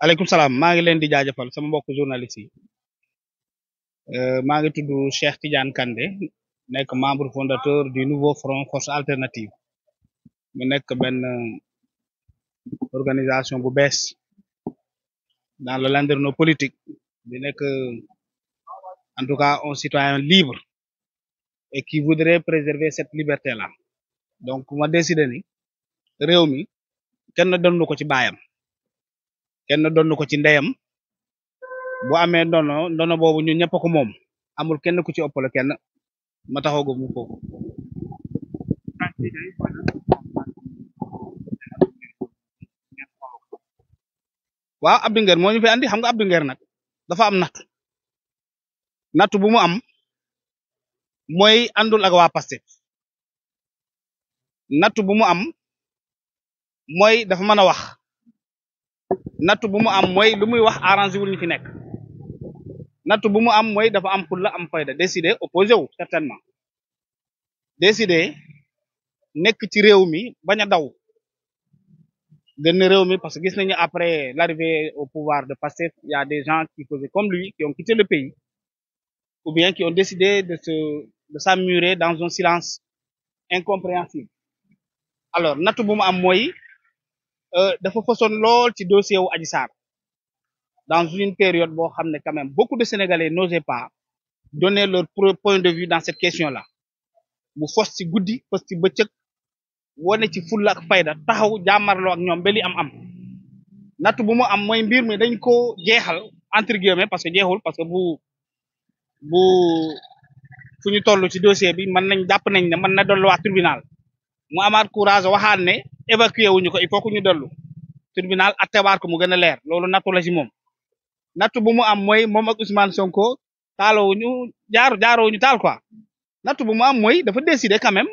aleykum salaam maa ngi leen di jaajëfal sama mbokk journaliste yi maa ngi tudd Cheikh Tidiane Kandé nekk membre fondateur du Nouveau Front Force Alternative mu nekk benn organisation bu bees dans le landerneau politique di nekk en tout cas un citoyen libre et qui voudrait préserver cette liberté là donc ma décidé ni réew mi kenn donnu ko ci baayam kenn donnu ko ci ndeyam bu amee ndono boobu ñun ñëpp ko moom amul kenn ku ci ëppale kenn ma taxaw ko mu foofu. waaw Abdou Nguer moo ñu fi andi xam nga Abdou Nguer nag dafa am nattu bu mu am mooy àndul ak waa Pastef nattu bu mu am mooy dafa mën a wax nattu bu mu am mooy lu muy wax arrangé wul ñu fi nekk nattu bu mu am mooy dafa am fulla am fayda décidé opposé wu certainement décidé nekk ci réew mi bañ a daw gën réew mi parce que gis nañu après l'arrivée au pouvoir de Pastef il y a des gens qui faisaient comme lui qui ont quitté le pays ou bien qui ont décidé de s'emmurer dans un silence incompréhensible alors nattu bu mu am mooy dafa façon lool ci dossier wu Adji Sarr dans une période boo xam ne quand même beaucoup de Sénégalais n'osaient pas donner leur point de vue dans cette question-là mu fos ci guddi fos ci bëccëg wone ci fulla ak fayda taxaw jàmmarloo ak ñoom ba li am nattu bu mu am mooy mbir mi dañ ko jeexal entre guillemets parce que jeexul parce que bu fu ñu toll ci dossier bi mën nañ jàpp nañ ne mën na dolluwaat tribunal mu amaat courage waxaat ne évacuer wuñu ko il faut que ñu dollu tribunal attewaat ko mu gën a leer loolu nattu la ci moom nattu bu mu am mooy moom ak Ousmane Sonko taalowuñu jaarowuñu taal quoi nattu bu mu am mooy dafa décider quand même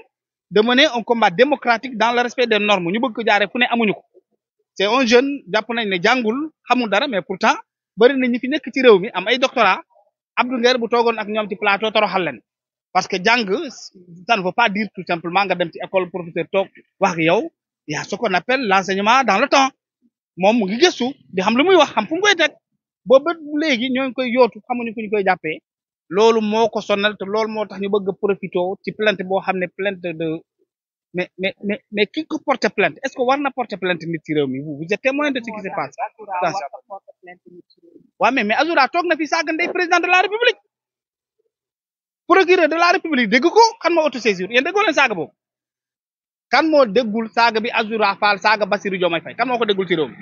de mener un combat démocratique dans le respect des normes ñu bëgg ko jaaree fu ne amuñu ko c'est un jeune jàpp nañ ne jàngul xamul dara mais pourtant bari na ñi fi nekk ci réew mi am ay doctorat Abdou Nguer bu toogoon ak ñoom ci plateau toroxal leen parce que jàng ça ne veut pas dire tout simplement nga dem ci école professeur toog wax ak yow y a ce qu'on appelle l'enseignement dans le temps moom mu ngi gëstu di xam lu muy wax xam fu mu koy teg boobu léegi ñoo ngi koy yootu xamuñu fu ñu koy jàppee loolu moo ko sonal te loolu moo tax ñu bëgg a profité ci plainte boo xam ne plainte de mais ki ko porte plainte est-ce que war na porter plainte nit ci réew mi vous êtes témoin de ce qui se passe waaw mais Azoura toog na fi saaga ndey président de la république procureur de la république dégg ko kan moo autosaisir yéen déggoo leen saaga boobu kan moo déggul saaga bi Azoura Fall saaga Bassirou Diomaye Faye kan moo ko déggul ci réew mi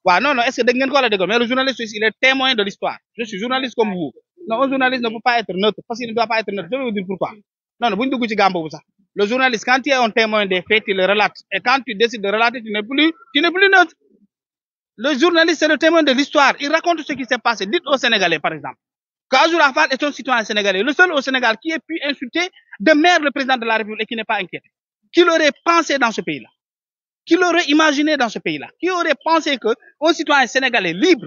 waaw non est-ce que dégg ngeen ko wala déggoo mais le journaliste il est témoin de l'histoire je suis journaliste comme vous non un journaliste ne peut pas être neutre parce qu'il ne doit pas être neutre je vais vous dire pourquoi non bu ñu dugg ci gàmb bu sax le journaliste quand tu es un témoin des faits tu le relates et quand tu décides de relater tu n'es plus neutre le journaliste c'est le témoin de l'histoire il raconte ce qui s'est passé dites aux Sénégalais par exemple que Azoura Fall est un citoyen sénégalais le seul au Sénégal qui ait pu insulter de mer le président de la République et qui n'est pas inquiété qui l'aurait pensé dans ce pays-là qui l'aurait imaginé dans ce pays-là qui aurait pensé que un citoyen sénégalais libre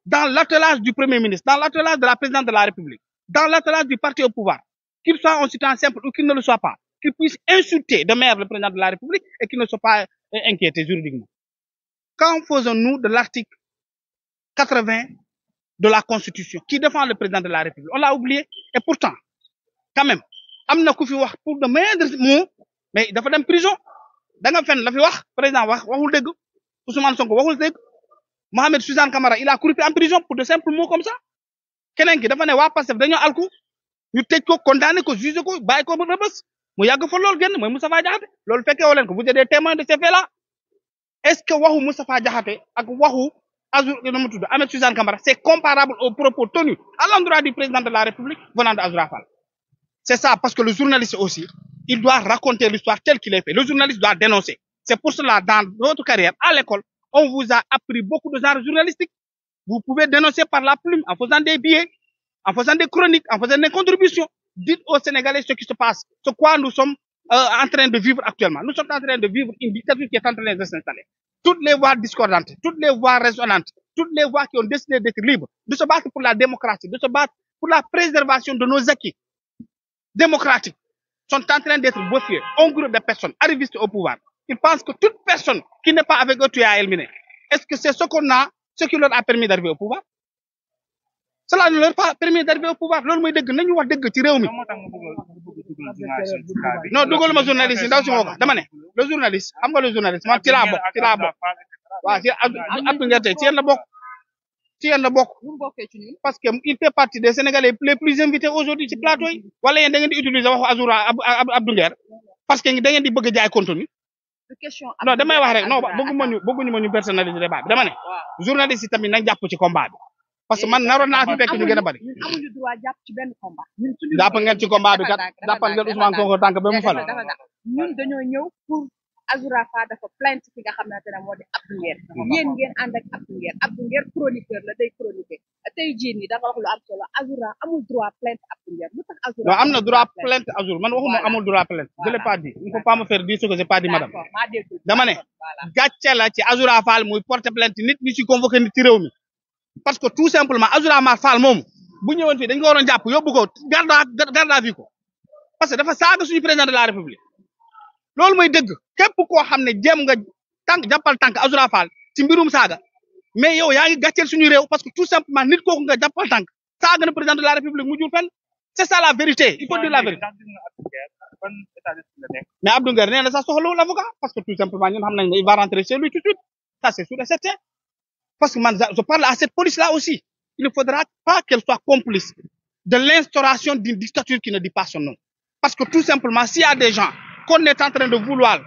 dans l'attelage du premier ministre dans l'attelage de la présidente de la République dans l'attelage du parti au pouvoir qu'il soit un citoyen simple ou qu'il ne le soit pas qu'il puisse insulter de mer le président de la République et qu'il ne soit pas inquiété juridiquement qu'en faisons-nous de l'article 80 de la Constitution qui défend le président de la République on l'a oublié et pourtant quand même am na ku fi wax pour de moindres mots mais dafa dem prison da nga fen la fi wax président waxul dëgg Ousmane Sonko waxul dëgg Mohamed Suzanne Camara il a couru en prison pour de simples mots comme ça keneen ki dafa ne waa Pastef dañoo alku ñu tëj ko condamné ko jugé ko bàyyi ko rëbës mu yàgg fa loolu génn mooy Moustapha Diakhaté loolu fekkee woo leen ko vous êtes des témoins de ces faits-là est-ce que waxu Moustapha Diakhaté ak waxu Ahmed Suzanne Camara c'est comparable aux propos tenus à l'endroit du président de la République venant de Azoura Fall c'est ça parce que le journaliste aussi il doit raconter l'histoire telle qu'il est fait le journaliste doit dénoncer c'est pour cela dans votre carrière à l'école on vous a appris beaucoup de genres journalistiques vous pouvez dénoncer par la plume en faisant des billets en faisant des chroniques en faisant des contributions dites aux Sénégalais ce qui se passe ce quoi nous sommes en train de vivre actuellement nous sommes en train de vivre une dictature qui est en train de s'installer toutes les voix discordantes toutes les voix résonantes toutes les voix qui ont décidé d'être libres de se battre pour la démocratie de se battre pour la préservation de nos acquis démocratiques sont en train d'être bafoués un groupe de personnes arrivistes au pouvoir ils pensent que toute personne qui n'est pas avec eux tu as éliminé Est-ce que c'est ce qui leur a permis d'arriver au pouvoir? Cela ne leur a pas permis d'arriver au pouvoir. Loolu mooy dëgg nañu wax dëgg ci réew mi. Non dugaluma journaliste yi ndaw si moo ko dama ne le journaliste xam nga le journaliste man ci laa bokk waaw ci Abdou Nguer tey ci yéen la bokk parce que il fait partie des Sénégalais les plus invités aujourd'hui ci plateau yi wala yéen da ngeen di utiliser waxu Azoura Abdou Nguer parce que da ngeen di bëgg a jaay contenu non damay wax rek non bëgguñu ma ñu personnaliser débat bi dama ne journaliste yi tamit nañ jàpp ci combat bi parce que man naroon naa fi fekk ñu gën a bari amuñu droit jàpp ci benn combat jàpp ngeen ci combat bi kat jàppal ngeen Ousmane Sonko tànk ba mu fal ñun dañoo ñëw pour Azoura Fall dafa plainte ki nga xamante ne moo di Abdou Nguer yéen ngeen ànd ak Abdou Nguer chroniqueur la day chroniquer tey jii nii da nga wax lu am solo Azoura amul droit plainte Abdou Nguer lu tax Azoura non am na droit plainte Azoura man waxuma amul droit plainte je l'ai pas dit il faut pas me faire dire ce que j'ai pas dit madame dama ne gàcce la ci Azoura Fall muy porter plainte nit ñi ci convoqué nit ci réew mi parce que tout simplement Azoura Fall moomu bu ñëwoon fii dañ ko waroon jàpp yóbbu ko garde à vue ko parce que dafa saaga suñu président de la république loolu mooy dëgg képp koo xam ne jéem nga jàppal tànk Azoura Fall ci mbirum saaga mais yow yaa ngi gàcceel suñu réew parce que tout simplement nit kooku nga jàppal tànk saaga na président de la république mu jur fenn c'est ça la vérité il faut dire la vérité mais Abdou Nguer nee na sax soxlawul l'avocat parce que tout simplement ñun xam nañ ne il va rentrer chez lui tout de suite ça c'est sûr et certain parce que man je parle à cette police là aussi il ne faudra pas qu'elle soit complice de l'instauration d'une dictature qui ne dit pas son nom parce que tout simplement s'il y a des gens qu'on est en train de vouloir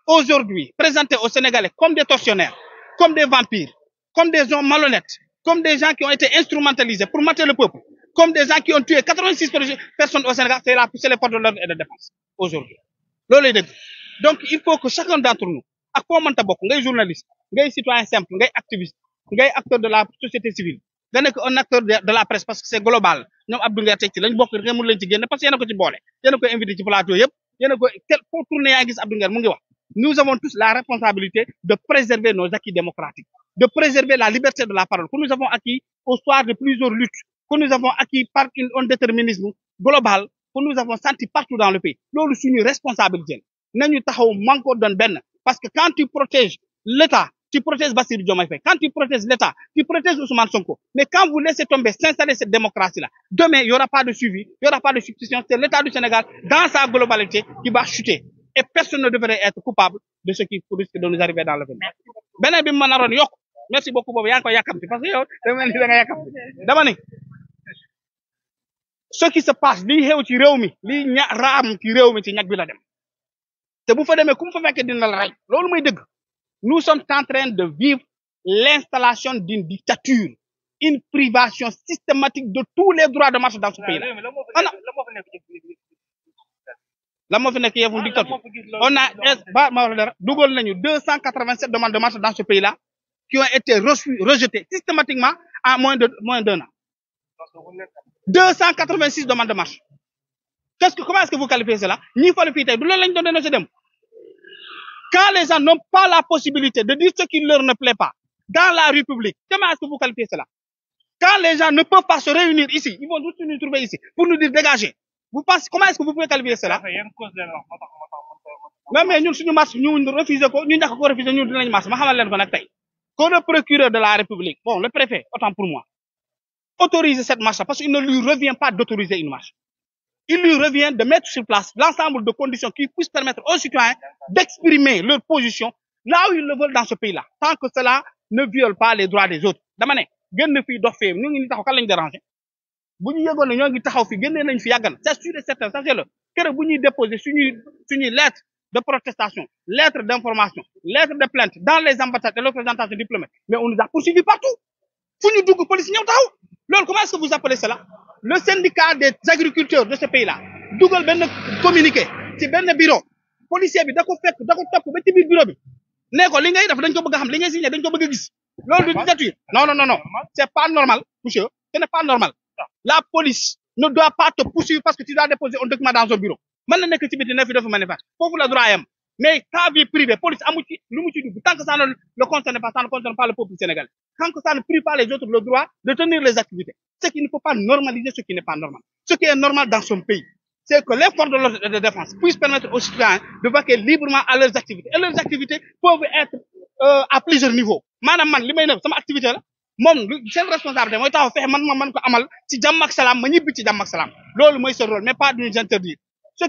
aujourd'hui présenter aux Sénégalais comme des tortionnaires, comme des vampires, comme des gens malhonnêtes, comme des gens qui ont été instrumentalisés pour mater le peuple, comme des gens qui ont tué 86 personnes au Sénégal, c'est les forces de l'ordre et de défense aujourd'hui. Donc il faut que chacun d'entre nous, ak foo mënta bokk ngay journaliste, ngay citoyen simple, ngay activiste, ngay acteur de la société civile, nga nekk un acteur de la presse parce que c'est global. ñoom Abdou Nguer teg ci lañ bokk rek mënu leen ci génne parce que yéen a ko ci boole, yéen a ko invité ci plateau yëpp. Pour tourner yaa gis Abdou Nguer mu ngi wax nous avons tous la responsabilité de préserver nos acquis démocratiques de préserver la liberté de la parole que nous avons acquis au soir de plusieurs luttes que nous avons acquis par un déterminisme global que nous avons senti partout dans le pays loolu suñu responsabilité nañu taxaw manko doon benn parce que quand tu protèges l'État tu protèges Bassirou Diomaye Faye quand tu protèges l'État tu protèges Ousmane Sonko mais quand vous laissez tomber s'installer cette démocratie là demain il y aura pas de suivi il y aura pas de substitution c'est l'État du Sénégal dans sa globalité qui va chuter et personne ne devrait être coupable de ce qui risque de nous arriver dans l'avenir beneen bi ma naroon yokk merci beaucoup boobu yaa ngi koy yàkkamti parce que yow da mel ni da nga yàkkamti dama ne ce qui se passe lii xew ci réew mi lii raam ci réew mi ci ñag bi la dem te bu fa demee ku mu fa fekkee dina la rey loolu mooy dëgg nous sommes en train de vivre l'installation d'une dictature une privation systématique de tous les droits de marche dans ce pays là la moo fi nekk yëfu dictature on a ma wax dara dugal nañu 287 demandes de marche dans ce pays là qui ont été rejetées systématiquement en moins d'un an 286 demandes de marche comment est-ce que vous qualifiez cela ñi fa la fii tey du loolu lañ doon dénoncer dem quand les gens n'ont pas la possibilité de dire ce qui leur ne plaît pas dans la République comment est-ce que vous qualifiez cela quand les gens ne peuvent pas se réunir ici ils vont tous nous trouver ici pour nous dire dégagez vous pensez comment est-ce que vous pouvez qualifier cela même mais ñun suñu marche ñu refuser ko ñu ñàkk ko refuser ñun dinañ marche ma xamal leen ko nag tey que le procureur de la République bon le préfet autant pour moi autoriser cette marche parce qu'il ne lui revient pas d'autoriser une marche il lui revient de mettre sur place l'ensemble de conditions qui puissent permettre aux citoyens d'exprimer leur position là où ils le veulent dans ce pays-là tant que cela ne viole pas les droits des autres dama ne génn fii dox fee ñu ngi ni taxaw kan lañ déranger bu ñu yëgoon ne ñoo ngi taxaw fi génnee nañ fi yàggan c'est sûr et certain ça c'est le keroog bu ñuy déposer suñuy lettre de protestation lettre d'information lettre de plainte dans les ambassades et les représentations diplomatiques mais on nous a poursuivis partout fu ñu dugg police ñëw taxaw loolu comment est-ce que vous appelez cela le syndicat des agriculteurs de ce pays-là dugal benn communiqué ci benn bureau policier bi da ko topp ba ci biir bureau bi ne ko li ngay def dañ ko bëgg a xam li ngay signé dañ ko bëgg a gis loolu du dictature non c'est pas normal monsieur ce n'est pas normal la police ne doit pas te poursuivre parce que tu dois déposer un document dans son bureau mën na nekk ci biti ne fi dafa manifeste foofu la droit yam mais ta vie privée police amu ci lu mu ci dugg tant que ça ne le concerne pas ça ne concerne pas le peuple sénégalais tant que ça ne prive pas les autres le droit de tenir les activités c'est qu'il ne faut pas normaliser ce qui n'est pas normal ce qui est normal dans son pays c'est que les forces de l'ordre et de défense puissent permettre aux citoyens de vaquer librement à leurs activités et leurs activités peuvent être à plusieurs niveaux maanaam man li may def sama activité la moom seen responsabilité mooy taxaw fexe man ko amal ci jàmm ak salaam ma ñibbi ci jàmm ak salaam loolu mooy ce rôle mais pas de nous interdire ce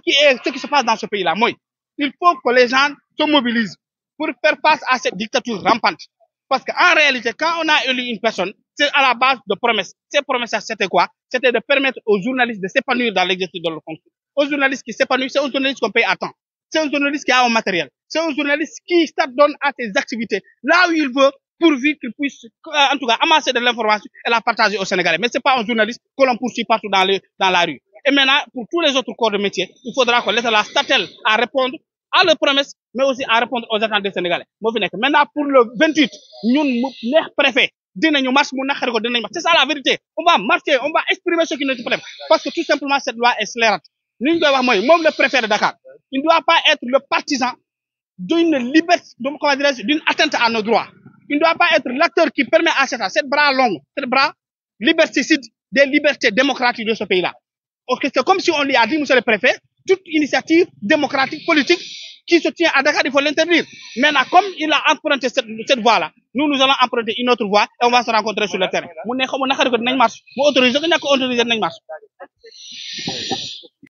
qui se passe dans ce pays là mooy il faut que les gens se mobilisent pour faire face à cette dictature rampante parce que en réalité quand on a élu une personne c'est à la base de promesses ces promesses c'était quoi c'était de permettre aux journalistes de s'épanouir dans l'exercice de leur fonction aux journalistes qui s'épanouissent c'est aux journalistes qu'on paye à temps c'est un journaliste qui a un matériel c'est un journaliste qui s'adonne à ses activités là où il veut pourvu qu'il puisse en tout cas amasser de l'information et la partager aux Sénégalais mais c'est pas un journaliste que l'on poursuit partout dans la rue et maintenant pour tous les autres corps de métier il faudra que l'État s'attelle à répondre à leurs promesses mais aussi à répondre aux attentes des Sénégalais moo fi nekk maintenant pour le 28 ñun mu neex préfet dinañu marche mu naqari ko dinañu marche c'est ça la vérité on va marcher on va exprimer ce qui nous plaît parce que tout simplement cette loi est scélérate li ñu koy wax mooy moom le préfet de Dakar il ne doit pas être le partisan d'une liberté comment dirais-je d'une atteinte à nos droits il ne doit pas être l'acteur qui permet à cette bras long cette bras liberticide des libertés démocratiques de ce pays-là ok c'est comme si on lui a dit monsieur le préfet toute initiative démocratique politique qui se tient à Dakar il faut l'interdire maintenant comme il a emprunté cette voie-là nous allons emprunter une autre voie et on va se rencontrer sur le terrain mu ne xamu naqari ko dinañ marche mu autorisé ko ñàkk autorisé dinañ marche